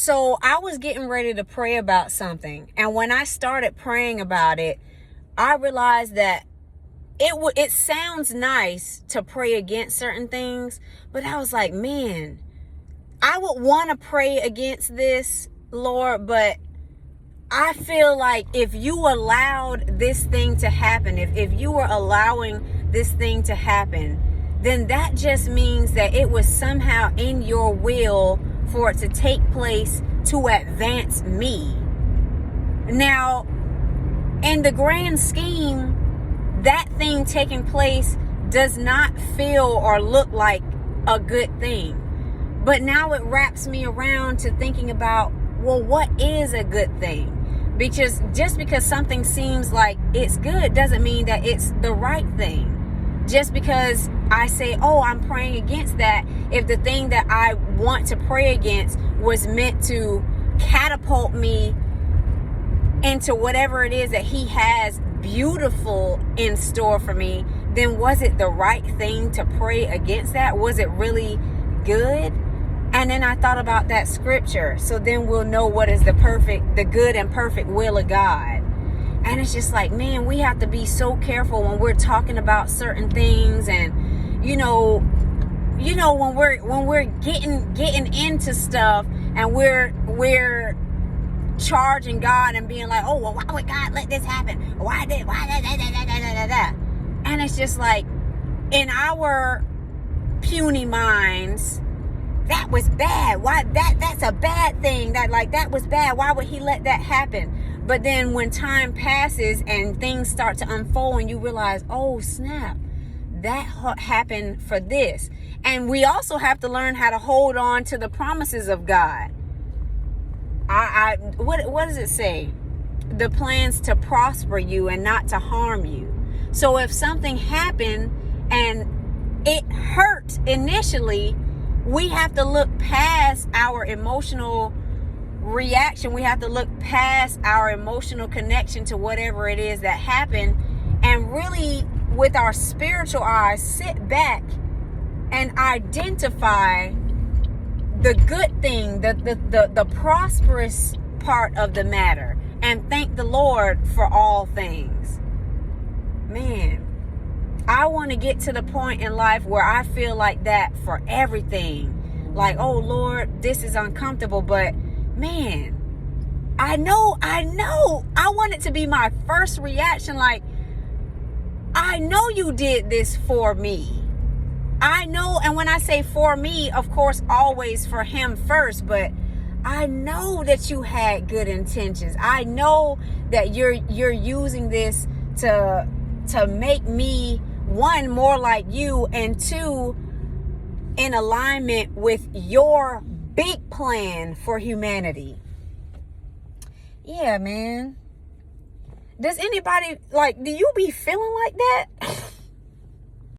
So I was getting ready to pray about something. And when I started praying about it, I realized that it sounds nice to pray against certain things, but I was like, man, I would want to pray against this, Lord, but I feel like if you allowed this thing to happen, if you were allowing this thing to happen, then that just means that it was somehow in your will for it to take place to advance me. Now, in the grand scheme, that thing taking place does not feel or look like a good thing. But now it wraps me around to thinking about, well, what is a good thing? Because just because something seems like it's good doesn't mean that it's the right thing. Just because I say, oh, I'm praying against that, if the thing that I want to pray against was meant to catapult me into whatever it is that he has beautiful in store for me, then was it the right thing to pray against that? Was it really good? And then I thought about that scripture. So then we'll know what is the good and perfect will of God. And it's just like, man, we have to be so careful when we're talking about certain things. And, you know, when we're getting into stuff and we're charging God and being like, oh, well, why would God let this happen? Why da. And it's just like, in our puny minds, that was bad. Why that's a bad thing. That was bad. Why would he let that happen? But then when time passes and things start to unfold and you realize, oh snap, that happened for this. And we also have to learn how to hold on to the promises of God. What does it say? The plans to prosper you and not to harm you. So if something happened and it hurt initially, we have to look past our emotional reaction. We have to look past our emotional connection to whatever it is that happened, and really with our spiritual eyes sit back and identify the good thing, the prosperous part of the matter, and thank the Lord for all things. Man, I want to get to the point in life where I feel like that for everything. Like, oh Lord, this is uncomfortable, but man, I know. I want it to be my first reaction. Like, I know you did this for me. I know. And when I say for me, of course, always for him first, but I know that you had good intentions. I know that you're using this to make me, one, more like you, and two, in alignment with your big plan for humanity. Yeah, man. Does anybody, do you be feeling like that?